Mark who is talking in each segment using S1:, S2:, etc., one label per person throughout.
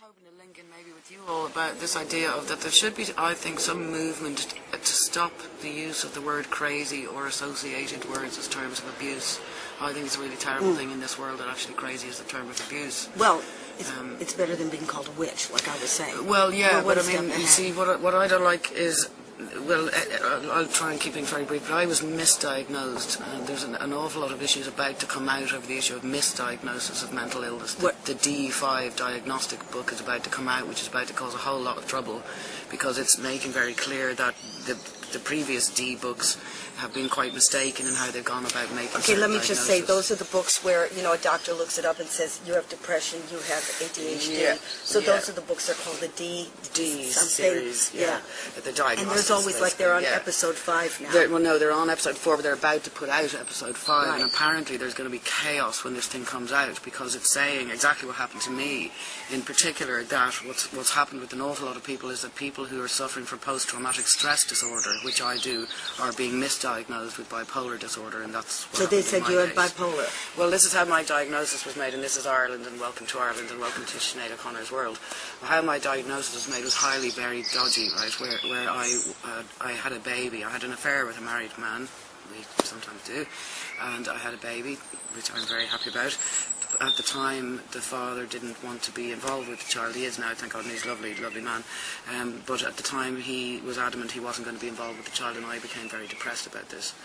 S1: hoping to link in maybe with you all about this idea of that there should be, I think, some movement to stop the use of the word crazy or associated words as terms of abuse. I think it's a really terrible thing in this world that actually crazy is the term of abuse.
S2: Well, it's better than being called a witch, like I was saying.
S1: Well, yeah,
S2: but
S1: I mean, you see, what I don't like is, well, I'll try and keep things very brief, but I was misdiagnosed, and there's an awful lot of issues about to come out over the issue of misdiagnosis of mental illness. The D5 diagnostic book is about to come out, which is about to cause a whole lot of trouble, because it's making very clear that the previous D books have been quite mistaken in how they've gone about making.
S2: Okay, let me just say, those are the books where, you know, a doctor looks it up and says, you have depression, you have ADHD. Yeah, so those are the books that are called the D
S1: series. Yeah. The diagnostics.
S2: And there's always, like, they're on episode 5 now.
S1: Well, no, they're on episode 4, but they're about to put out episode 5,
S2: right.
S1: And apparently there's going to be chaos when this thing comes out, because it's saying exactly what happened to me, in particular, that what's happened with an awful lot of people is that people who are suffering from post-traumatic stress disorder, which I do, are being misdiagnosed with bipolar disorder, and that's what
S2: So they said you had
S1: case.
S2: bipolar.
S1: Well, this is how my diagnosis was made, and this is Ireland, and welcome to Ireland, and welcome to Sinead O'Connor's world. How my diagnosis was made was highly, very dodgy, right, where I had a baby. I had an affair with a married man, we sometimes do, and I had a baby, which I'm very happy about. At the time, the father didn't want to be involved with the child. He is now, thank God, and he's a lovely, lovely man. But at the time, he was adamant he wasn't going to be involved with the child, and I became very depressed about this.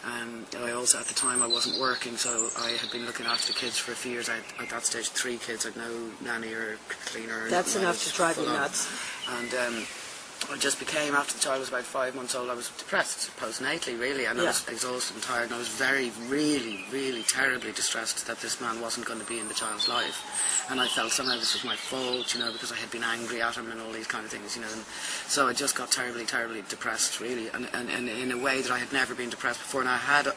S1: I also, at the time, I wasn't working, so I had been looking after the kids for a few years. I had, at that stage, 3 kids. I had no nanny or cleaner.
S2: That's enough to drive you nuts.
S1: And I just became, after the child was about 5 months old, I was depressed postnatally, really, and I was exhausted and tired, and I was very, really, really terribly distressed that this man wasn't going to be in the child's life, and I felt somehow this was my fault, you know, because I had been angry at him and all these kind of things, you know, and so I just got terribly, terribly depressed, really, and in a way that I had never been depressed before, and I had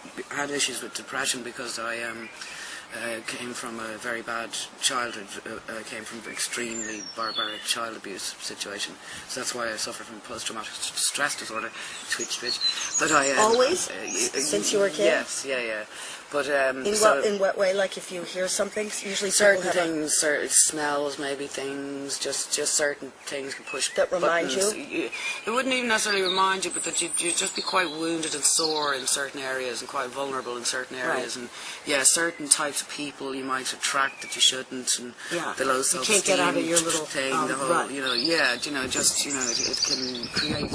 S1: issues with depression because I came from a very bad childhood. I came from an extremely barbaric child abuse situation, so that's why I suffer from post-traumatic stress disorder. Twitch. But I
S2: always since you were a kid.
S1: Yes, yeah. But
S2: in what way? Like if you hear something, usually
S1: certain things, certain smells, maybe things, just certain things can push
S2: that remind
S1: buttons.
S2: you.
S1: It wouldn't even necessarily remind you, but that you'd just be quite wounded and sore in certain areas and quite vulnerable in certain areas, and certain types of people you might attract that you shouldn't, and the low self-esteem
S2: you can't get out of your little
S1: thing, the whole, it can create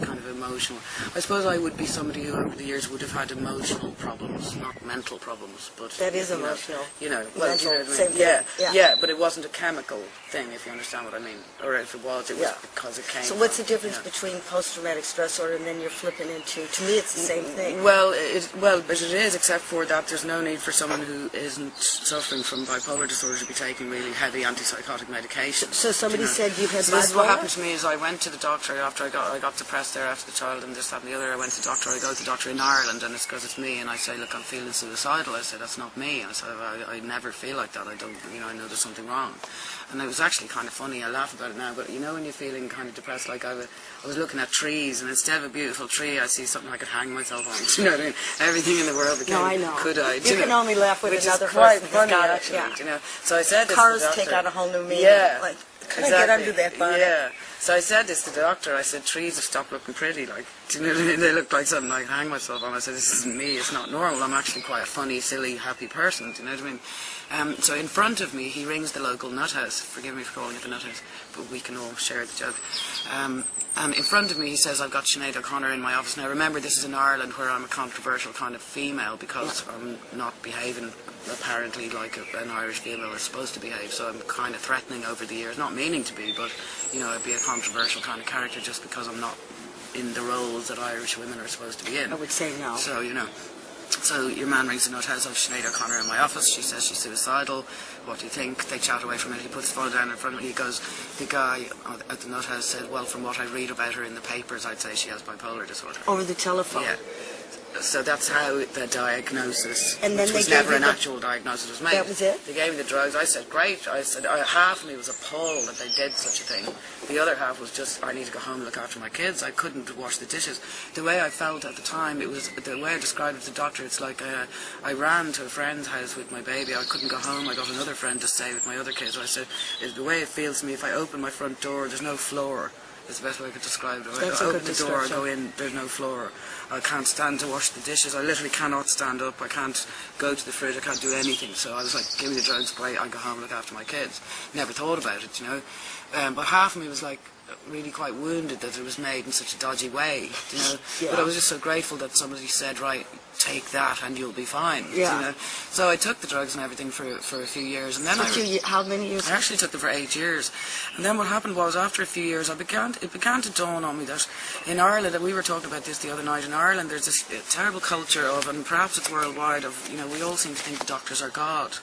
S1: kind of emotional. I suppose I would be somebody who over the years would have had emotional problems, not mental problems, but
S2: that is emotional.
S1: But it wasn't a chemical thing, if you understand what I mean, or if it was because it came.
S2: So what's the difference between post-traumatic stress disorder and then you're flipping into? To me, it's the same thing.
S1: Well, but it is, except for that there's no need for someone who isn't suffering from bipolar disorder to be taking really heavy antipsychotic medication.
S2: So somebody said you had bipolar?
S1: This is what happened to me is I went to the doctor after I got depressed there after the child and this, that and the other. I went to the doctor. I go to the doctor in Ireland, and it's because it's me, and I say, look, I'm feeling suicidal. I said, that's not me. And I said, I never feel like that. I don't, I know there's something wrong. And it was actually kind of funny. I laugh about it now, but when you're feeling kind of depressed, like I was looking at trees, and instead of a beautiful tree, I see something I could hang myself on. Do you know what I mean? Everything in the world became,
S2: I know.
S1: Could I?
S2: You can only laugh with another person.
S1: Which is quite funny, actually. So I said this
S2: Cars
S1: to the doctor.
S2: take on a whole new meaning.
S1: Yeah.
S2: Like, can I get under that bonnet?
S1: Yeah. So I said this to the doctor. I said, trees have stopped looking pretty. Like, do you know what I mean? They look like something I can hang myself on. I said, this isn't me. It's not normal. I'm actually quite a funny, silly, happy person. Do you know what I mean? So in front of me, he rings the local nut house. Forgive me for calling it the nut house, but we can all share the joke. And in front of me, he says, I've got Sinead O'Connor in my office. Now, remember, this is in Ireland where I'm a controversial kind of female because I'm not behaving apparently like an Irish female is supposed to behave. So I'm kind of threatening over the years, not meaning to be, but, I'd be a controversial kind of character just because I'm not in the roles that Irish women are supposed to be in.
S2: I would say no.
S1: So, So your man rings the nut house. I've Sinead O'Connor in my office. She says she's suicidal. What do you think? They chat away from it. He puts the phone down in front of me. He goes, the guy at the nut house said, well, from what I read about her in the papers, I'd say she has bipolar disorder.
S2: Over the telephone?
S1: Yeah. So that's how the diagnosis,
S2: And then
S1: which was
S2: they gave
S1: never
S2: you
S1: an
S2: the-
S1: actual diagnosis, was made.
S2: That was it?
S1: They gave me the drugs. I said, great. I said, half of me was appalled that they did such a thing. The other half was just, I need to go home and look after my kids. I couldn't wash the dishes. The way I felt at the time, it was, the way I described it to the doctor, it's like I ran to a friend's house with my baby. I couldn't go home. I got another friend to stay with my other kids. I said, the way it feels to me, if I open my front door, there's no floor. That's the best way I could describe it.
S2: That's
S1: I
S2: a
S1: open
S2: good
S1: the door, I
S2: description.
S1: go in, there's no floor. I can't stand to wash the dishes. I literally cannot stand up. I can't go to the fridge. I can't do anything. So I was like, give me the drugs, great. I go home and look after my kids. Never thought about it, you know. But half of me was like, really quite wounded that it was made in such a dodgy way, you know.
S2: Yeah.
S1: But I was just so grateful that somebody said, right, take that and you'll be fine.
S2: Yeah.
S1: You know. So I took the drugs and everything for a few years, and then
S2: How many years?
S1: I actually took them for 8 years. And then what happened was, after a few years, it began to dawn on me that in Ireland, and we were talking about this the other night, in Ireland there's this terrible culture of, and perhaps it's worldwide, of, you know, we all seem to think the doctors are God.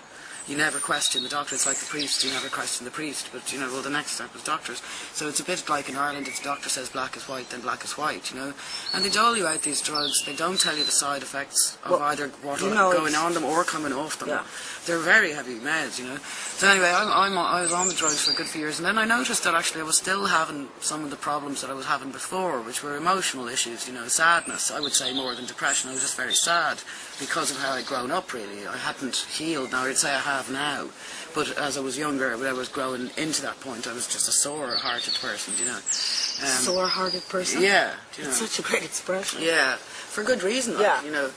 S1: You never question the doctor. It's like the priest, you never question the priest. But, you know, well, the next step is doctors. So it's a bit like in Ireland, if the doctor says black is white, then black is white, you know. And they dole you out these drugs. They don't tell you the side effects of either what are going on them or coming off them.
S2: Yeah.
S1: They're very heavy meds, you know. So anyway, I was on the drugs for a good few years, and then I noticed that actually I was still having some of the problems that I was having before, which were emotional issues, you know, sadness, I would say, more than depression. I was just very sad because of how I'd grown up, really. I hadn't healed. Now, I'd say I have now, but as I was younger, when I was growing into that point, I was just a sore-hearted person, you know.
S2: Sore-hearted person?
S1: Yeah. You know.
S2: It's such a great expression.
S1: Yeah, for good reason, like,
S2: Yeah.
S1: you know.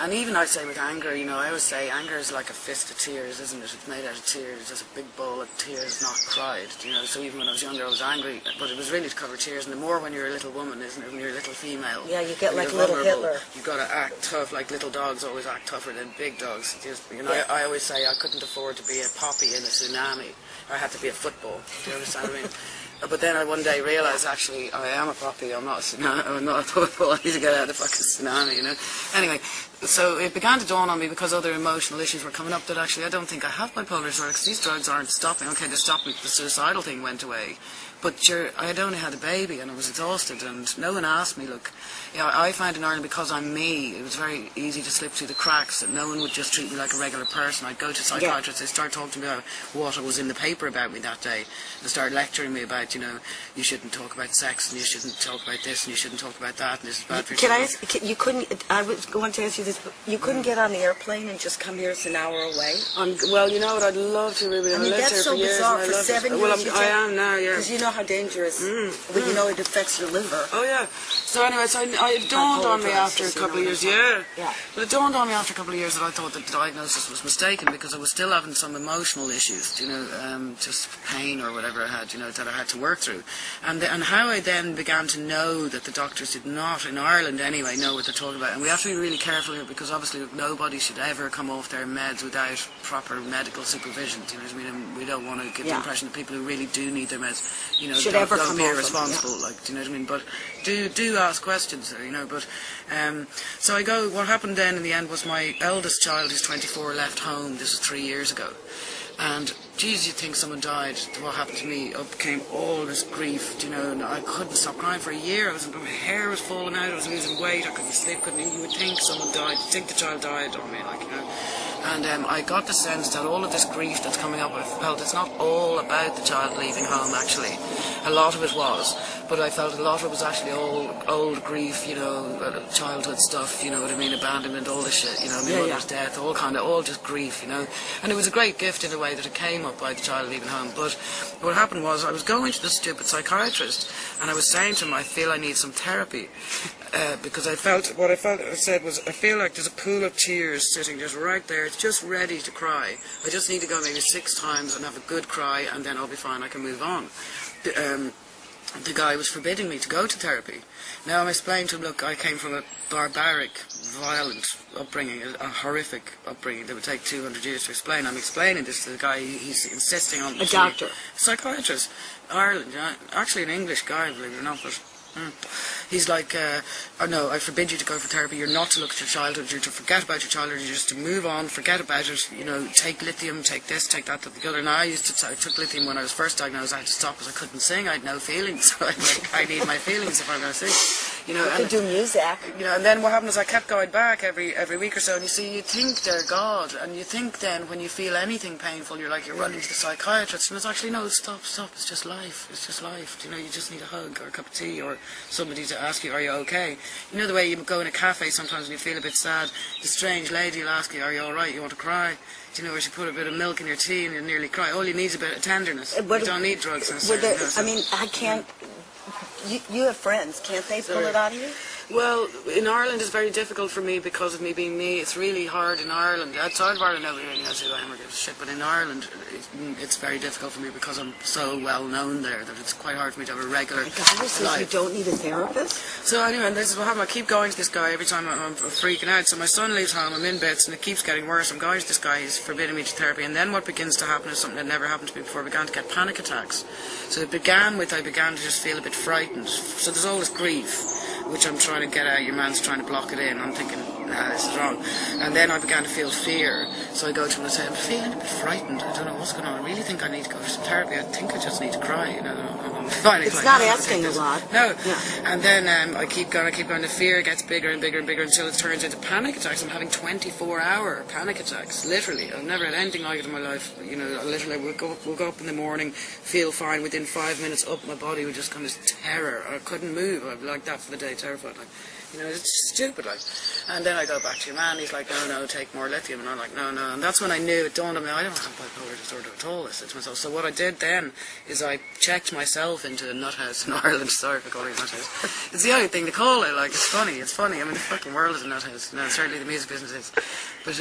S1: And even I say with anger, you know, I always say anger is like a fist of tears, isn't it? It's made out of tears, it's just a big bowl of tears not cried, you know. So even when I was younger I was angry, but it was really to cover tears. And the more when you're a little woman, isn't it, when you're a little female.
S2: Yeah, you get
S1: when
S2: like
S1: you're
S2: little
S1: vulnerable,
S2: Hitler.
S1: You've got to act tough, like little dogs always act tougher than big dogs. Just, you know, I always say I couldn't afford to be a poppy in a tsunami. I had to be a football, do you understand what I mean? But then I one day realised, actually, I am a poppy, I'm not a football, I need to get out of the fucking tsunami, you know. Anyway, so it began to dawn on me, because other emotional issues were coming up, that actually I don't think I have bipolar disorder, because these drugs aren't stopping. Okay, they stopped me, the suicidal thing went away. But I had only had a baby and I was exhausted, and no one asked me, look, you know, I find in Ireland, because I'm me, it was very easy to slip through the cracks, that no one would just treat me like a regular person. I'd go to psychiatrists, they'd start talking to me about what was in the paper about me that day. They'd start lecturing me about, you know, you shouldn't talk about sex, and you shouldn't talk about this, and you shouldn't talk about that, and this is bad for you.
S2: Can I ask, you couldn't, I was going to ask you this, but you couldn't get on the airplane and just come here, it's an hour away?
S1: Well, you know what, I'd love to, Ruby.
S2: I mean, that's so bizarre. For 7 years,
S1: well, I am now, yeah.
S2: Because you know how dangerous, well, you know it affects your liver.
S1: Oh, yeah. So anyway, it dawned on me after a couple of years, yeah. But it dawned on me after a couple of years that I thought that the diagnosis was mistaken, because I was still having some emotional issues, you know, just pain or whatever I had, you know, that I had to work through. And how I then began to know that the doctors did not, in Ireland anyway, know what they're talking about. And we have to be really careful here, because obviously nobody should ever come off their meds without proper medical supervision, do you know what I mean? And we don't want to give the impression that people who really do need their meds, you know, don't be irresponsible, like, do you know what I mean? But do ask questions, you know. But so I go. What happened then in the end was my eldest child, who's 24, left home. This was 3 years ago, and geez, you'd think someone died. What happened to me? Up came all this grief, you know, and I couldn't stop crying for a year. My hair was falling out. I was losing weight. I couldn't sleep. Couldn't eat. You would think someone died. You'd think the child died on me, like, you know. And I got the sense that all of this grief that's coming up, I felt it's not all about the child leaving home, actually. A lot of it was, but I felt a lot of it was actually old grief, you know, childhood stuff, you know what I mean, abandonment, all this shit, you know, my mother's death, all just grief, you know. And it was a great gift in a way that it came up by the child leaving home. But what happened was, I was going to the stupid psychiatrist, and I was saying to him, I feel I need some therapy. Because I said was, I feel like there's a pool of tears sitting just right there. It's just ready to cry. I just need to go maybe 6 times and have a good cry, and then I'll be fine. I can move on. The guy was forbidding me to go to therapy. Now I'm explaining to him, look, I came from a barbaric, violent upbringing, a horrific upbringing that would take 200 years to explain. I'm explaining this to the guy. He's insisting on...
S2: A doctor?
S1: Psychiatrist. Ireland, you know, actually an English guy, believe it or not, but... He's like, oh no, I forbid you to go for therapy. You're not to look at your childhood. You're to forget about your childhood. You're just to move on, forget about it. You know, take lithium, take this, take that, the other. Now I took lithium when I was first diagnosed. I had to stop because I couldn't sing. I had no feelings. So I need my feelings if I'm going to sing. You know,
S2: You can do music.
S1: You know, and then what happened is I kept going back every week or so, and you see, you think they're God, and you think then when you feel anything painful, you're running to the psychiatrist, and it's actually, no, stop, it's just life, you know, you just need a hug or a cup of tea or somebody to ask you, are you okay? You know the way you go in a cafe sometimes when you feel a bit sad, the strange lady will ask you, are you alright, you want to cry? Do you know, where she put a bit of milk in your tea and you nearly cry. All you need is a bit of tenderness. You don't need drugs necessarily.
S2: I mean, I can't... You have friends, can't they pull it out of you?
S1: Well, in Ireland it's very difficult for me because of me being me. It's really hard in Ireland. Outside of Ireland, nobody really knows who I am or gives a shit. But in Ireland, it's very difficult for me because I'm so well known there that it's quite hard for me to have a regular life.
S2: You don't need a therapist?
S1: So anyway, and this is what happened. I keep going to this guy every time I'm freaking out. So my son leaves home, I'm in bits, and it keeps getting worse. I'm going to this guy, he's forbidding me to therapy. And then what begins to happen is something that never happened to me before. I began to get panic attacks. So it began with, I began to just feel a bit frightened. So there's all this grief, which I'm trying to get out. Your man's trying to block it in. I'm thinking, nah, this is wrong. And then I began to feel fear. So I go to him and I say, I'm feeling a bit frightened. I don't know what's going on. I really think I need to go to some therapy. I think I just need to cry. You know,
S2: it's not asking a lot.
S1: No. Yeah. And then I keep going. The fear gets bigger and bigger and bigger until it turns into panic attacks. I'm having 24-hour panic attacks. Literally. I've never had anything like it in my life. You know, literally, we'll go up in the morning, feel fine. Within 5 minutes up, my body would just come as terror. I couldn't move. I'd be like that for the day, terrified. Like, you know, it's stupid, like. And then I go back to your man, he's like, no, take more lithium. And I'm like, no. And that's when I knew, it dawned on me, I don't have bipolar disorder at all, I said to myself. So what I did then is I checked myself into a nut house in Ireland. Sorry for calling it a nut house. It's the only thing to call it, like, it's funny. I mean, the fucking world is a nut house. No, certainly the music business is. But,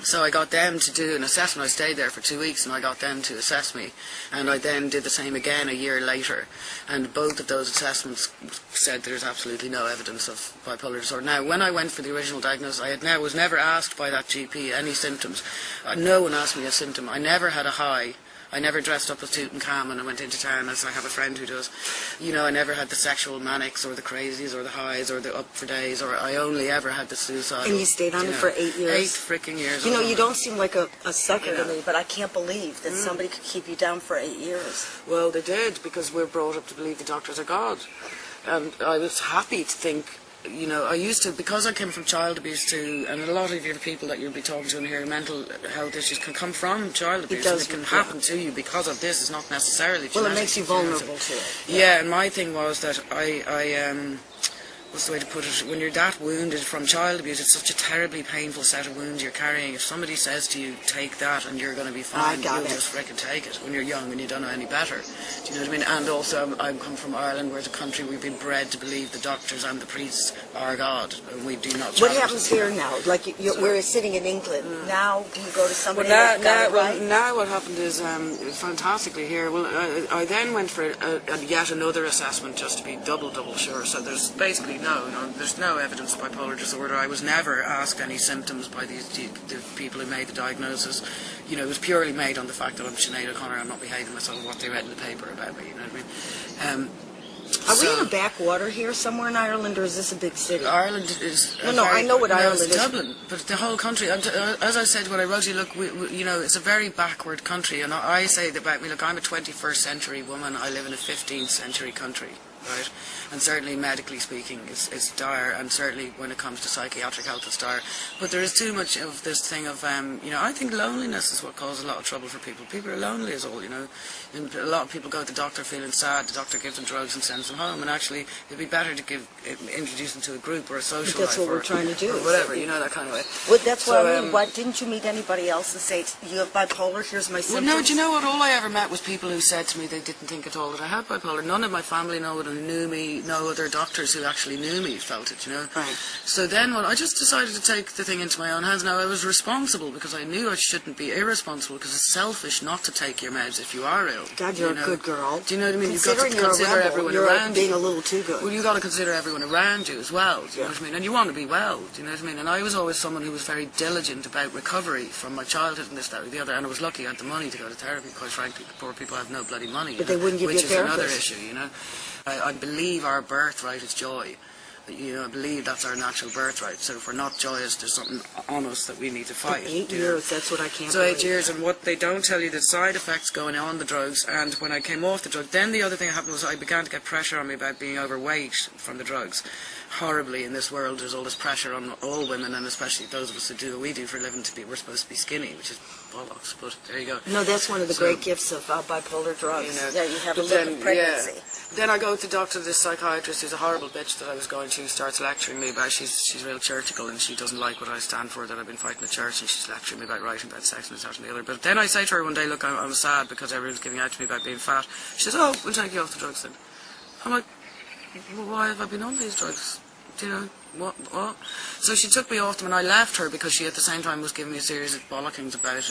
S1: so I got them to do an assessment. I stayed there for 2 weeks and I got them to assess me. And I then did the same again a year later. And both of those assessments said there's absolutely no evidence of bipolar disorder. Now, when I went for the original diagnosis, I was never asked by that GP any symptoms. No one asked me a symptom. I never had a high. I never dressed up as Tutankhamun and went into town, as I have a friend who does. You know, I never had the sexual manics or the crazies or the highs or the up for days, or I only ever had the suicidal.
S2: And you stayed on it for 8 years?
S1: 8 freaking years.
S2: You know, you don't seem like a sucker to me, but I can't believe that somebody could keep you down for 8 years.
S1: Well, they did, because we're brought up to believe the doctors are God. And I was happy to think, you know, I used to, because I came from child abuse too, and a lot of your people that you'll be talking to in here, mental health issues can come from child abuse. It can happen to you because of this. It's not necessarily genetic.
S2: Well, it makes you vulnerable to it.
S1: Yeah, and my thing was that what's the way to put it, when you're that wounded from child abuse, it's such a terribly painful set of wounds you're carrying. If somebody says to you, take that and you're going to be fine, you'll just frickin' take it when you're young and you don't know any better. Do you know what I mean? And also, I come from Ireland, where it's a country we've been bred to believe the doctors and the priests are God, and we do not.
S2: What happens here now? Like, we're sitting in England. Now, do you go to somebody that's got it right?
S1: Now what happened is, fantastically here, well, I then went for yet another assessment just to be double sure. So there's basically there's no evidence of bipolar disorder. I was never asked any symptoms by the people who made the diagnosis. You know, it was purely made on the fact that I'm Sinead O'Connor, I'm not behaving myself, what they read in the paper about me, you know what I mean?
S2: Are we in a backwater here somewhere in Ireland, or is this a big city?
S1: Ireland is...
S2: I know what Ireland is.
S1: Dublin, but the whole country, as I said when I wrote you, look, you know, it's a very backward country, and I say about me, look, I'm a 21st century woman, I live in a 15th century country. Right, and certainly medically speaking, it's dire, and certainly when it comes to psychiatric health, it's dire. But there is too much of this thing of, you know, I think loneliness is what causes a lot of trouble for people. People are lonely as all, you know. And a lot of people go to the doctor feeling sad. The doctor gives them drugs and sends them home. And actually, it'd be better to introduce them to a group or a social life.
S2: That's what we're trying to do.
S1: Or whatever, you know, that kind of way.
S2: Well, that's what I mean. Why didn't you meet anybody else and say, you have bipolar, here's my symptoms?
S1: Well, no, do you know what? All I ever met was people who said to me they didn't think at all that I had bipolar. None of my family, no one who knew me, no other doctors who actually knew me felt it, you know.
S2: Right.
S1: So then I just decided to take the thing into my own hands. Now, I was responsible because I knew I shouldn't be irresponsible, because it's selfish not to take your meds if you are ill.
S2: God, you're a good girl.
S1: Do you know what I mean? You've got to consider everyone around you.
S2: Being a little too good.
S1: Well, you've got to consider everyone around you as well. Do you know what I mean? And you want to be well. Do you know what I mean? And I was always someone who was very diligent about recovery from my childhood and this, that, or the other. And I was lucky I had the money to go to therapy. Quite frankly, poor people have no bloody money.
S2: But they wouldn't give you a therapist.
S1: Which is another issue, you know. I believe our birthright is joy. I believe that's our natural birthright. So if we're not joyous, there's something on us that we need to fight.
S2: 8 years, that's what I can't
S1: So
S2: believe.
S1: 8 years, and what they don't tell you, the side effects going on the drugs. And when I came off the drug, then the other thing that happened was I began to get pressure on me about being overweight from the drugs. Horribly, in this world, there's all this pressure on all women, and especially those of us who do what we do for a living, we're supposed to be skinny, which is bollocks, but there you go.
S2: No, that's one of the great gifts of bipolar drugs. You have a look of pregnancy.
S1: Yeah. Then I go to doctor, this psychiatrist who's a horrible bitch that I was going to, starts lecturing me about, she's real churchical, and she doesn't like what I stand for, that I've been fighting the church, and she's lecturing me about writing about sex and this, that and the other. But then I say to her one day, look, I'm sad because everyone's giving out to me about being fat. She says, oh, we'll take you off the drugs then. I'm like, well, why have I been on these drugs? Do you know, what? So she took me off them, and I left her because she at the same time was giving me a series of bollockings about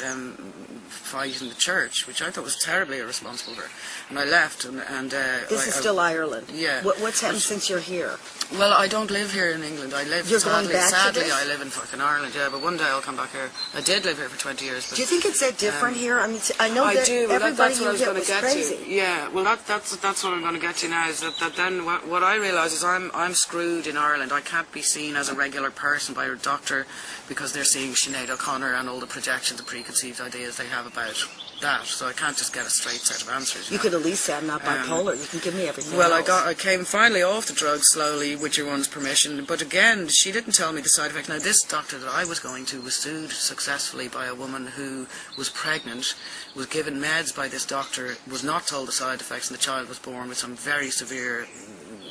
S1: fighting the church, which I thought was terribly irresponsible of her. And I left, and
S2: this is still Ireland.
S1: Yeah.
S2: What's happened since you're here?
S1: Well, I don't live here in England. I live,
S2: You're going back
S1: sadly,
S2: to this?
S1: I live in fucking Ireland, yeah, but one day I'll come back here. I did live here for 20 years. But,
S2: Do you think it's that different here? I mean, I know
S1: I
S2: that
S1: do. Well,
S2: everybody
S1: that's what I was
S2: you
S1: going
S2: hit
S1: to
S2: was
S1: get
S2: crazy.
S1: to. Yeah, well, that's what I'm going to get to now, is that then what I realise is I'm screwed in Ireland. I can't be seen as a regular person by a doctor because they're seeing Sinead O'Connor and all the projections and preconceived ideas they have about that. So I can't just get a straight set of answers.
S2: You could at least say I'm not bipolar. You can give me everything
S1: Well,
S2: else.
S1: I came finally off the drugs slowly with your one's permission, but again, she didn't tell me the side effects. Now, this doctor that I was going to was sued successfully by a woman who was pregnant, was given meds by this doctor, was not told the side effects, and the child was born with some very severe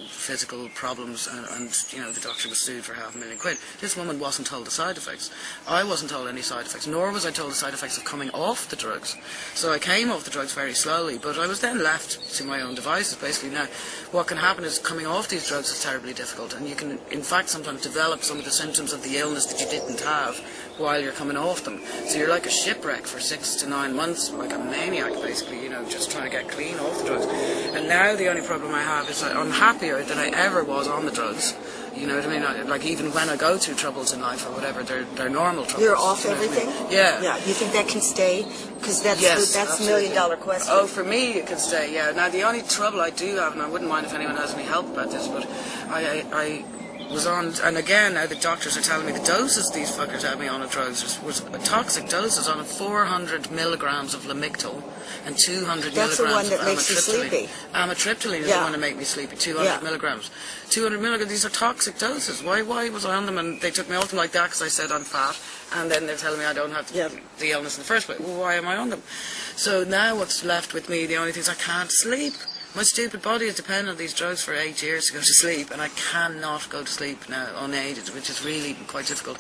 S1: physical problems, and the doctor was sued for £500,000. This woman wasn't told the side effects. I wasn't told any side effects, nor was I told the side effects of coming off the drugs. So I came off the drugs very slowly, but I was then left to my own devices, basically. Now, what can happen is coming off these drugs is terribly difficult, and you can, in fact, sometimes develop some of the symptoms of the illness that you didn't have while you're coming off them. So you're like a shipwreck for 6 to 9 months, like a maniac, basically, just trying to get clean off the drugs. And now the only problem I have is I'm happier than I ever was on the drugs. You know what I mean? Like, even when I go through troubles in life or whatever, they're normal troubles.
S2: You're off everything?
S1: I mean? Yeah.
S2: Yeah. You think that can stay? Because that's the $1 million question.
S1: Oh, for me, it can stay, yeah. Now, the only trouble I do have, and I wouldn't mind if anyone has any help about this, but I was on, and again, now the doctors are telling me the doses these fuckers had me on of drugs was toxic doses on 400 milligrams of Lamictal and 200
S2: That's
S1: milligrams
S2: the one that
S1: of
S2: makes you sleepy.
S1: Amitriptyline is the one that make me sleepy, 200 milligrams. 200 milligrams, these are toxic doses. Why was I on them? And they took me off them like that because I said I'm fat, and then they're telling me I don't have the illness in the first place. Well, why am I on them? So now what's left with me, the only thing is I can't sleep. My stupid body has depended on these drugs for 8 years to go to sleep, and I cannot go to sleep now unaided, which is really quite difficult.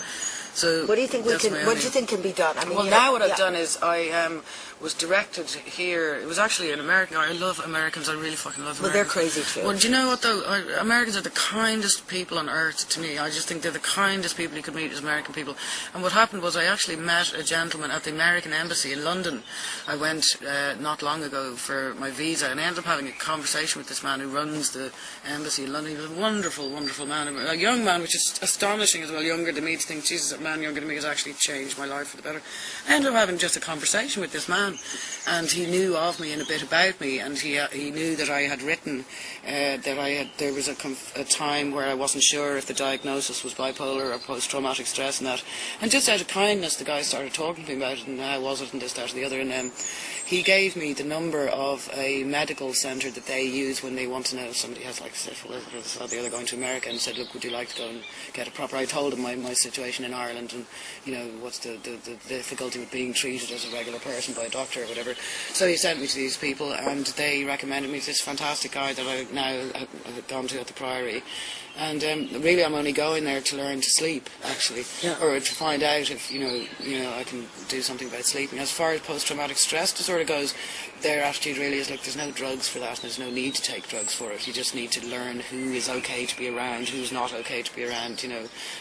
S1: So
S2: what do you think what do you think can be done? I mean,
S1: well, now what I've done is I was directed here. It was actually an American. I love Americans. I really fucking love Americans.
S2: Well, they're crazy too.
S1: Well, do you know what though? Americans are the kindest people on earth to me. I just think they're the kindest people you could meet as American people. And what happened was I actually met a gentleman at the American Embassy in London. I went not long ago for my visa, and I ended up having a conversation with this man who runs the embassy in London. He was a wonderful, wonderful man, a young man, which is astonishing as well, younger than me, to think, Jesus, a man younger than me has actually changed my life for the better. I ended up having just a conversation with this man, and he knew of me and a bit about me, and he knew that I had written that there was a time where I wasn't sure if the diagnosis was bipolar or post-traumatic stress and that. And just out of kindness, the guy started talking to me about it, and how was it, and this, that, and the other, and he gave me the number of a medical centre that they use when they want to know if somebody has like syphilis or this or the other, going to America, and said, look, would you like to go and get a proper... I told him my situation in Ireland, and what's the difficulty with being treated as a regular person by a doctor or whatever. So he sent me to these people, and they recommended me to this fantastic guy that I now have gone to at the Priory. And really, I'm only going there to learn to sleep, actually, or to find out if I can do something about sleeping. As far as post-traumatic stress disorder goes, their attitude really is like there's no drugs for that, and there's no need to take drugs for it. You just need to learn who is okay to be around, who's not okay to be around.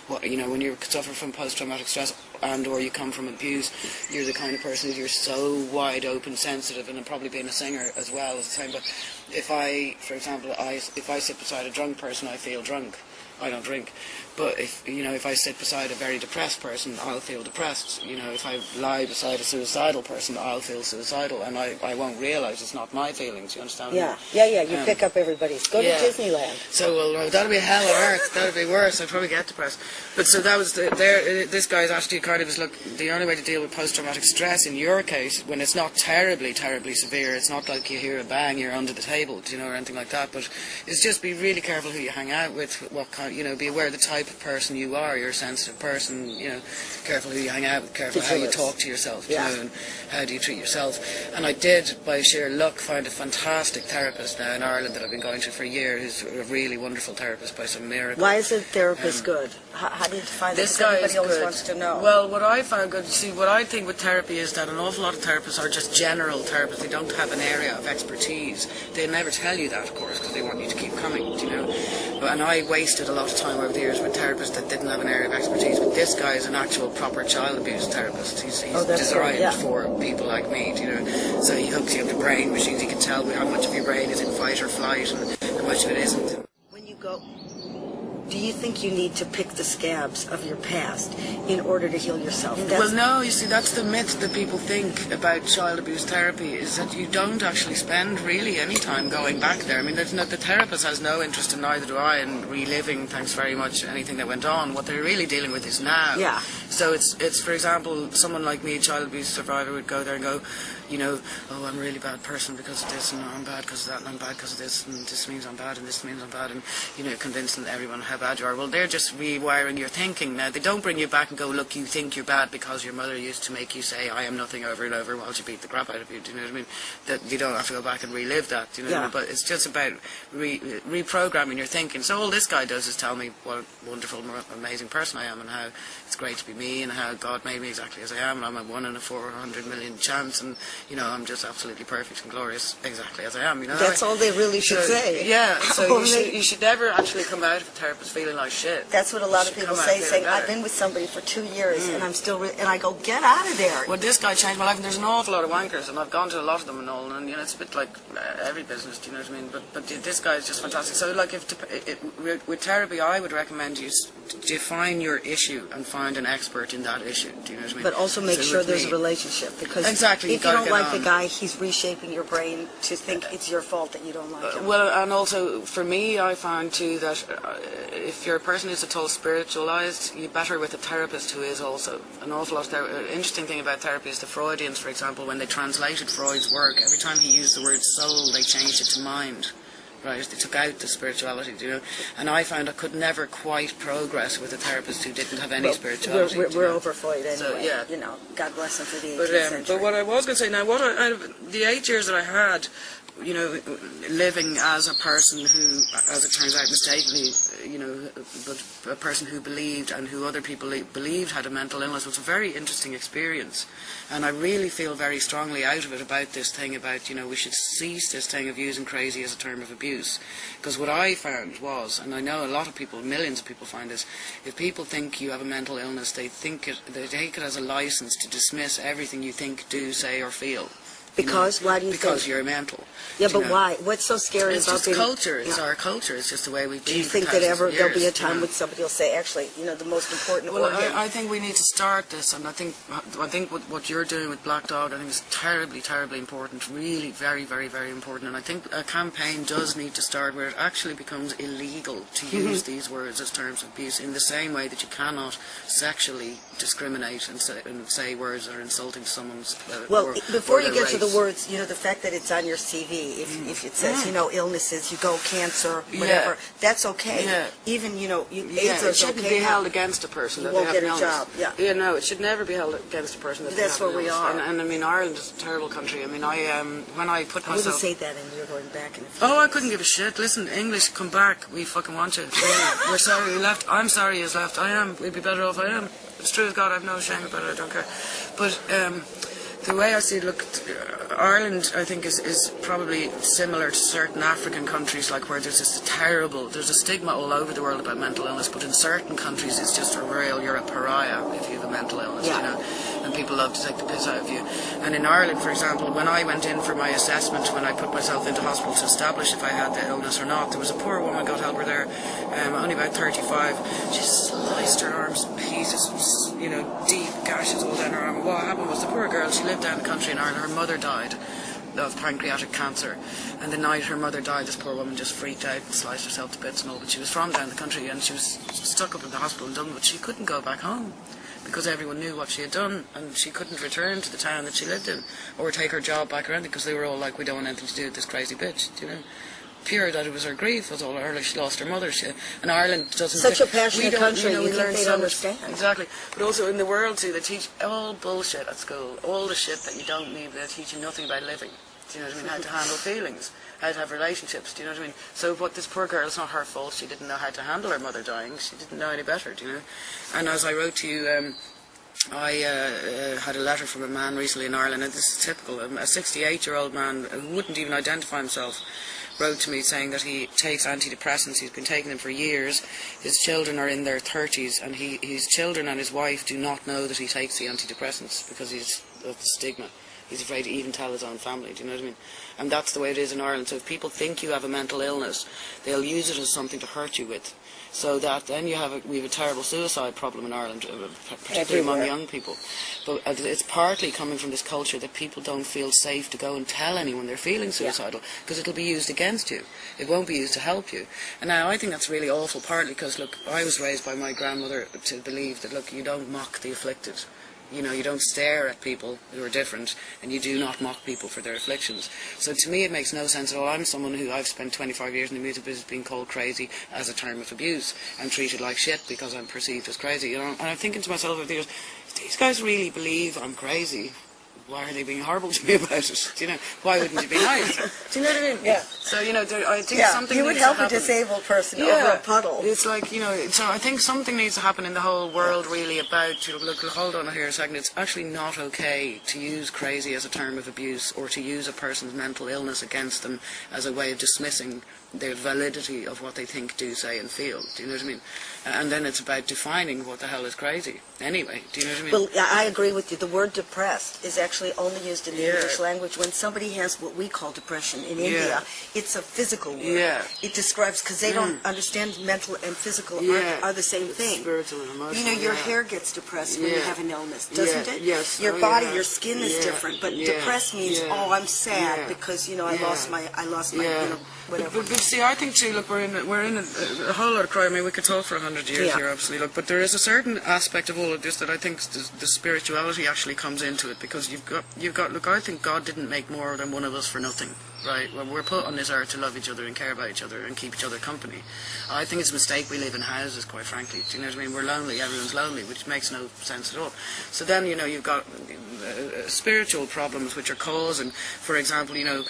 S1: When you suffer from post-traumatic stress and or you come from abuse, you're the kind of person that you're so wide open, sensitive, and probably being a singer as well as the same. But if I, for example, if I sit beside a drunk person, I feel drunk. I don't drink. But if I sit beside a very depressed person, I'll feel depressed. If I lie beside a suicidal person, I'll feel suicidal, and I won't realise it's not my feelings. You understand?
S2: Yeah. You pick up everybody's. Go to Disneyland.
S1: So, well, that'd be hell on earth. That'd be worse. I'd probably get depressed. But so that was this guy's attitude kind of is, look, the only way to deal with post-traumatic stress in your case, when it's not terribly, terribly severe, it's not like you hear a bang, you're under the table, or anything like that, but it's just be really careful who you hang out with, what kind, be aware of the type of person you are. You're a sensitive person, careful who you hang out with, careful how you talk to yourself, and how do you treat yourself. And I did, by sheer luck, find a fantastic therapist now in Ireland that I've been going to for a year, who's a really wonderful therapist by some miracle.
S2: Why is a therapist good? How do you define
S1: this?
S2: Everybody always wants to know.
S1: Well, what I found good, what I think with therapy is that an awful lot of therapists are just general therapists. They don't have an area of expertise. They never tell you that, of course, because they want you to keep coming, And I wasted a lot of time over the years with therapists that didn't have an area of expertise. But this guy is an actual proper child abuse therapist. He's designed for people like me, So he hooks you up to brain machines. He can tell how much of your brain is in fight or flight and how much of it isn't.
S2: When you go, do you think you need to pick the scabs of your past in order to heal yourself?
S1: Well, no, you see, that's the myth that people think about child abuse therapy, is that you don't actually spend really any time going back there. I mean, the therapist has no interest, and neither do I, in reliving, thanks very much, anything that went on. What they're really dealing with is now.
S2: Yeah.
S1: So it's for example, someone like me, a child abuse survivor, would go there and go, oh, I'm a really bad person because of this, and I'm bad because of that, and I'm bad because of this, and this means I'm bad, and this means I'm bad, and, convincing everyone how bad you are. Well, they're just rewiring your thinking now. They don't bring you back and go, look, you think you're bad because your mother used to make you say, I am nothing over and over while she beat the crap out of you, do you know what I mean? That you don't have to go back and relive that, do you know what I mean? But it's just about reprogramming your thinking. So all this guy does is tell me what a wonderful, amazing person I am, and how it's great to be me, and how God made me exactly as I am, and I'm a 1 in a 400 million chance, and I'm just absolutely perfect and glorious exactly as I am.
S2: That's all they really should say.
S1: Yeah, so you should never actually come out of a therapist feeling like shit.
S2: That's what a lot of people say, saying, I've been with somebody for 2 years, and I'm still, and I go, get out of there.
S1: Well, this guy changed my life, and there's an awful lot of wankers, and I've gone to a lot of them and all, and it's a bit like every business, do you know what I mean? But this guy is just fantastic. So, like, with therapy, I would recommend you define your issue and find an expert in that issue, do you know what I mean?
S2: But also make sure there's a relationship, because if you don't like the guy, he's reshaping your brain to think it's your fault that you don't like him.
S1: Well, and also, for me, I find too that if you're a person who's at all spiritualized, you're better with a therapist who is also. An awful lot of interesting thing about therapy is the Freudians, for example, when they translated Freud's work, every time he used the word soul, they changed it to mind. Right, they took out the spirituality, and I found I could never quite progress with a therapist who didn't have any spirituality.
S2: We're over Freud anyway.
S1: So,
S2: God bless him for the 18th century.
S1: But what I was going to say now, the 8 years that I had, living as a person who, as it turns out, mistakenly, but a person who believed and who other people believed had a mental illness, was a very interesting experience. And I really feel very strongly out of it about this thing about, we should cease this thing of using crazy as a term of abuse. Because what I found was, and I know a lot of people, millions of people find this, if people think you have a mental illness, they take it as a license to dismiss everything you think, do, say or feel.
S2: Because why do you think?
S1: Because you're mental.
S2: Yeah, but why? What's so scary about being...
S1: It's just culture. It's our culture. It's just the way we've been.
S2: Do you think that there'll be a time when somebody will say, actually, the most important...
S1: Well, I think we need to start this, and I think what you're doing with Black Dog, I think is terribly, terribly important. Really, very, very, very important. And I think a campaign does need to start where it actually becomes illegal to use these words as terms of abuse, in the same way that you cannot sexually discriminate and say words that are insulting to someone's
S2: before you get to the words, the fact that it's on your CV, if it says, illnesses, you go cancer, whatever, that's okay.
S1: Yeah.
S2: Even, AIDS
S1: it shouldn't be held against a person that
S2: won't
S1: they have
S2: get
S1: an
S2: a
S1: illness.
S2: job. Yeah.
S1: No, it should never be held against a person that
S2: That's
S1: they have
S2: where
S1: an
S2: we
S1: illness.
S2: are.
S1: And I mean, Ireland is a terrible country. I mean, when I put myself...
S2: I wouldn't say that, and you're going back in a few
S1: I couldn't give a shit. Listen, English, come back. We fucking want you. We're sorry you left. I'm sorry you left. I am. We'd be better off. I am. It's true as God. I have no shame about it. I don't care. But the way I see it, look, Ireland, I think, is probably similar to certain African countries, like where there's a stigma all over the world about mental illness, but in certain countries it's just you're a pariah if you have a mental illness, And and people love to take the piss out of you. And in Ireland, for example, when I went in for my assessment, when I put myself into hospital to establish if I had the illness or not, there was a poor woman, God help her there, only about 35. She sliced her arms to pieces, you know, deep gashes all down her arm. What happened was the poor girl, she lived down the country in Ireland, her mother died of pancreatic cancer, and the night her mother died, this poor woman just freaked out and sliced herself to bits and all, but she was from down the country and she was stuck up in the hospital in Dublin, but she couldn't go back home because everyone knew what she had done, and she couldn't return to the town that she lived in or take her job back around because they were all like, we don't want anything to do with this crazy bitch, you know. Pure that it was her grief was all her. She lost her mother. And Ireland doesn't.
S2: Such a passionate country.
S1: You know, we
S2: you
S1: learn
S2: think
S1: so
S2: understand.
S1: much. Exactly. But also in the world too, they teach all bullshit at school. All the shit that you don't need. They teach you nothing about living. Do you know what I mean? How to handle feelings, how to have relationships. Do you know what I mean? So what this poor girl, it's not her fault. She didn't know how to handle her mother dying. She didn't know any better. Do you know? And as I wrote to you. I had a letter from a man recently in Ireland, and this is typical. A 68-year-old man who wouldn't even identify himself wrote to me saying that he takes antidepressants. He's been taking them for years. His children are in their 30s, and his children and his wife do not know that he takes the antidepressants because of the stigma. He's afraid to even tell his own family, do you know what I mean? And that's the way it is in Ireland. So if people think you have a mental illness, they'll use it as something to hurt you with. So that then we have a terrible suicide problem in Ireland, particularly among young people. But it's partly coming from this culture that people don't feel safe to go and tell anyone they're feeling suicidal because it'll be used against you. It won't be used to help you. And now I think that's really awful, partly because, look, I was raised by my grandmother to believe that, look, you don't mock the afflicted. You know, you don't stare at people who are different, and you do not mock people for their afflictions. So to me it makes no sense at all. I'm someone who I've spent 25 years in the music business being called crazy as a term of abuse and treated like shit because I'm perceived as crazy. You know, and I'm thinking to myself, if these guys really believe I'm crazy, why are they being horrible to me about it? Do you know? Why wouldn't you be nice? Do you know what I mean?
S2: Yeah.
S1: So, you know, I think something
S2: you would
S1: needs
S2: help
S1: to happen.
S2: a disabled person over a puddle.
S1: It's like, you know, so I think something needs to happen in the whole world really about, you know, look, hold on here a second, it's actually not okay to use crazy as a term of abuse or to use a person's mental illness against them as a way of dismissing the validity of what they think, do, say and feel. Do you know what I mean? And then it's about defining what the hell is crazy. Anyway, do you know what I mean?
S2: Well, I agree with you. The word depressed is actually only used in the English language. When somebody has what we call depression in India, it's a physical word.
S1: Yeah.
S2: It describes, because they don't understand mental and physical are the same thing.
S1: Spiritual and emotional.
S2: You know, your hair gets depressed when you have an illness, doesn't it?
S1: Yes.
S2: Your body, your skin is different, but depressed means, oh, I'm sad because, you know, I lost my, you know, whatever.
S1: But see, I think too, look, we're in a whole lot of crime. I mean, we could talk for 100 years here, obviously, look, but there is a certain aspect of all of this that I think the spirituality actually comes into it, because you've got, look, I think God didn't make more than one of us for nothing. Right, well, we're put on this earth to love each other and care about each other and keep each other company. I think it's a mistake we live in houses, quite frankly. Do you know what I mean? We're lonely, everyone's lonely, which makes no sense at all. So then, you know, you've got spiritual problems which are causing, for example, you know,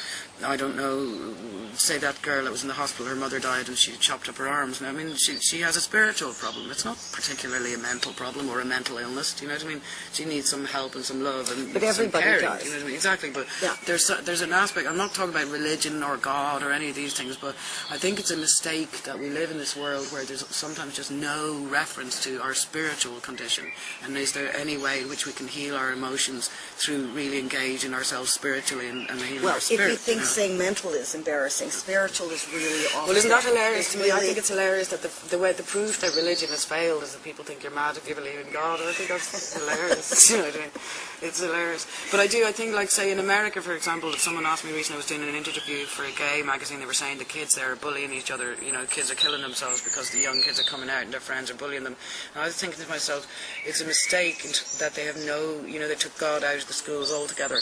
S1: I don't know, say that girl that was in the hospital, her mother died and she chopped up her arms. Now, I mean, she has a spiritual problem. It's not particularly a mental problem or a mental illness. Do you know what I mean? She needs some help and some love and
S2: but
S1: some
S2: everybody
S1: caring.
S2: does.
S1: Do you know what I mean? Exactly. But there's an aspect. I'm not talking about religion or God or any of these things, but I think it's a mistake that we live in this world where there's sometimes just no reference to our spiritual condition. And is there any way in which we can heal our emotions through really engaging ourselves spiritually and healing our spirit?
S2: Well, if you think saying mental is embarrassing, spiritual is really awful.
S1: Well, isn't that hilarious to me?
S2: Really,
S1: I think it's hilarious that the proof that religion has failed is that people think you're mad if you believe in God. I think that's hilarious. You know what I mean? It's hilarious. But I think, like, say, in America, for example, if someone asked me recently, I was doing an interview for a gay magazine, they were saying the kids there are bullying each other, you know, kids are killing themselves because the young kids are coming out and their friends are bullying them. And I was thinking to myself, it's a mistake that they have they took God out of the schools altogether,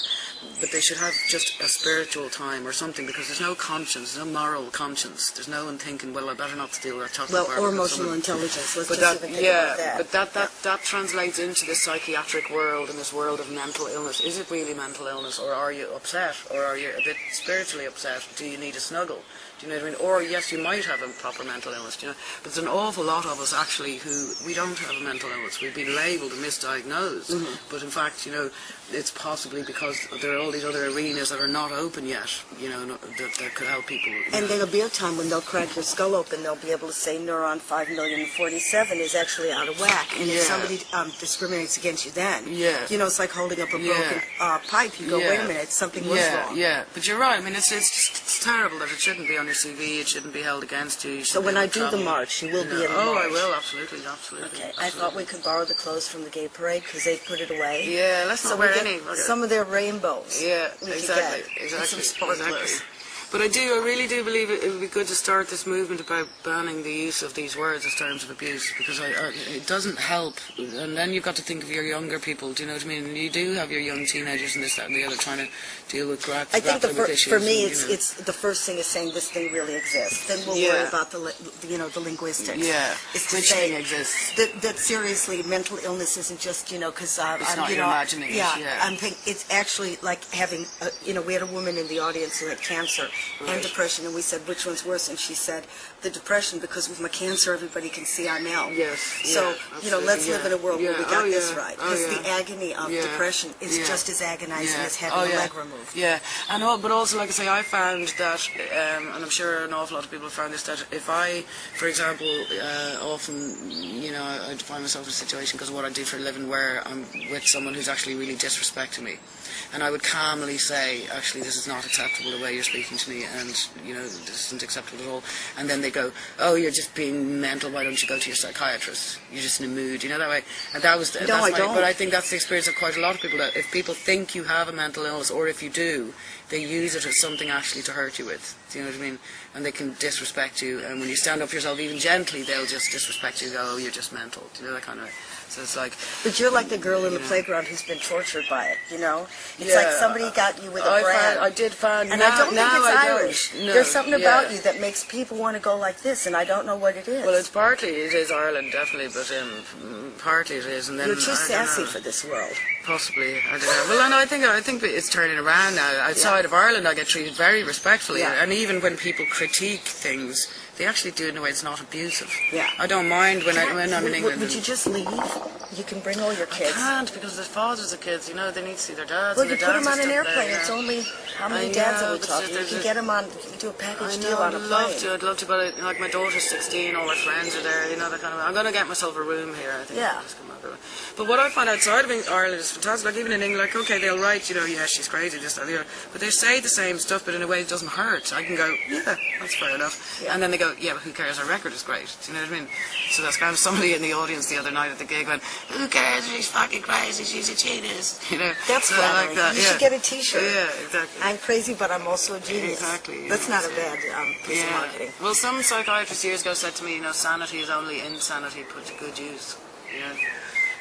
S1: but they should have just a spiritual time or something, because there's no conscience, there's no moral conscience, there's no one thinking, well, I better not steal that chocolate bar.
S2: Or emotional intelligence, let's
S1: but
S2: just even think about that.
S1: But that translates into this psychiatric world and this world of mental illness? Is it really mental illness, or are you upset, or are you a bit spiritually upset? Do you need a snuggle? Do you know what I mean? Or yes, you might have a proper mental illness, do you know? But there's an awful lot of us actually who we don't have a mental illness. We've been labelled and misdiagnosed. But in fact, you know, it's possibly because there are all these other arenas that are not open yet, you know, that could help people.
S2: And there'll be a time when they'll crack your skull open. They'll be able to say neuron 5,047,000 is actually out of whack. And if somebody discriminates against you then, you know, it's like holding up a broken pipe. You go, wait a minute, something was wrong.
S1: Yeah, but you're right. I mean, it's terrible that it shouldn't be on your CV. It shouldn't be held against you.
S2: So when I do the march, you will be in the march?
S1: Oh, I will, absolutely.
S2: Okay,
S1: absolutely.
S2: I thought we could borrow the clothes from the gay parade because they put it away.
S1: Yeah, let's not wear any.
S2: Some of their rainbows.
S1: Yeah, exactly.
S2: And some sparklers.
S1: But I really do believe it would be good to start this movement about banning the use of these words as terms of abuse, because it doesn't help. And then you've got to think of your younger people, do you know what I mean? And you do have your young teenagers and this, that and the other trying to deal with
S2: I think for me,
S1: and,
S2: it's the first thing is saying this thing really exists. Then we'll worry about the linguistics.
S1: Yeah,
S2: it's to
S1: which
S2: say
S1: thing exists.
S2: That seriously, mental illness isn't just, you know, because
S1: it's not your imagining.
S2: I'm thinking it's actually like having, you know, we had a woman in the audience who had cancer and depression, and we said, which one's worse? And she said, the depression, because with my cancer, everybody can see I'm ill.
S1: Yes.
S2: So, you know, let's live in a world where we got this right. Because the agony of depression is just as agonizing as having a leg removed.
S1: Yeah, but also, like I say, I found that, and I'm sure an awful lot of people have found this, that if I, for example, often, you know, I find myself in a situation because of what I do for a living where I'm with someone who's actually really disrespecting me. And I would calmly say, actually, this is not acceptable the way you're speaking to me, and, you know, this isn't acceptable at all. And then they go, oh, you're just being mental, why don't you go to your psychiatrist? You're just in a mood, you know, that way. And that was,
S2: no, I don't.
S1: But I think that's the experience of quite a lot of people, that if people think you have a mental illness, or if you do, they use it as something actually to hurt you with. Do you know what I mean? And they can disrespect you, and when you stand up for yourself, even gently, they'll just disrespect you and go, oh, you're just mental. Do you know, that kind of way? So it's like...
S2: But you're like the girl in the playground who's been tortured by it, you know? It's like somebody got you with a brand.
S1: I did find...
S2: And I don't think it's Irish. No, there's something about you that makes people want to go like this, and I don't know what it is.
S1: Well, it is Ireland, definitely, but partly it is. And then,
S2: you're too sassy for this world.
S1: Possibly, I don't know. Well, no, I think it's turning around now. Outside of Ireland, I get treated very respectfully, and even when people critique things, they actually do it in a way that's not abusive.
S2: Yeah.
S1: I don't mind when I'm in England.
S2: Would you just leave? You can bring all your kids.
S1: I can't, because the fathers of kids, you know, they need to see their dads.
S2: Well,
S1: and
S2: you put them on an airplane. It's only how many dads are we talking? You can get them on. You can do a package deal on a plane.
S1: I'd love to, but like my daughter's 16, all her friends are there. You know, that kind of. I'm going to get myself a room here. I think.
S2: Yeah.
S1: But what I find outside of Ireland is fantastic. Like even in England, like okay, they'll write, you know, yeah, she's crazy, just that, you know, but they say the same stuff, but in a way it doesn't hurt. I can go, yeah, that's fair enough, and then they go, yeah, but who cares? Her record is great. Do you know what I mean? So that's kind of somebody in the audience the other night at the gig went, who cares? She's fucking crazy. She's a genius. You know,
S2: that's
S1: so
S2: flattering.
S1: Like that.
S2: You should get a T-shirt.
S1: Yeah, exactly.
S2: I'm crazy, but I'm also a genius.
S1: Exactly.
S2: That's not a bad piece of marketing.
S1: Well, some psychiatrist years ago said to me, you know, sanity is only insanity put to good use. You know.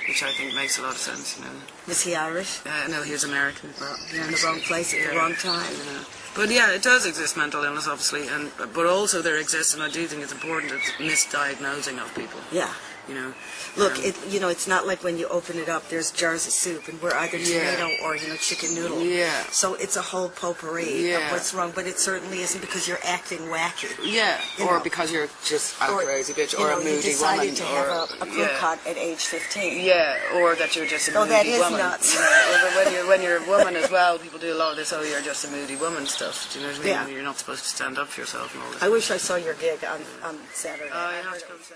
S1: Which I think makes a lot of sense, you know.
S2: Was he Irish?
S1: No, he was American.
S2: You're in the wrong place at the wrong time.
S1: Yeah. But yeah, it does exist, mental illness, obviously, but also there exists, and I do think it's important, it's misdiagnosing of people.
S2: Yeah.
S1: You know.
S2: Look, it's not like when you open it up, there's jars of soup, and we're either tomato or, chicken noodle.
S1: Yeah.
S2: So it's a whole potpourri of what's wrong, but it certainly isn't because you're acting wacky.
S1: Yeah, or because you're just a crazy bitch, or a moody woman.
S2: You decided to have a crew cut at age 15.
S1: Yeah, or that you're just a moody woman.
S2: that is nuts.
S1: When you're a woman as well, people do a lot of this, oh, you're just a moody woman stuff. Do you know what I mean?
S2: Yeah.
S1: You're not supposed to stand up for yourself and all this.
S2: I wish I saw your gig on Saturday.
S1: You have to come to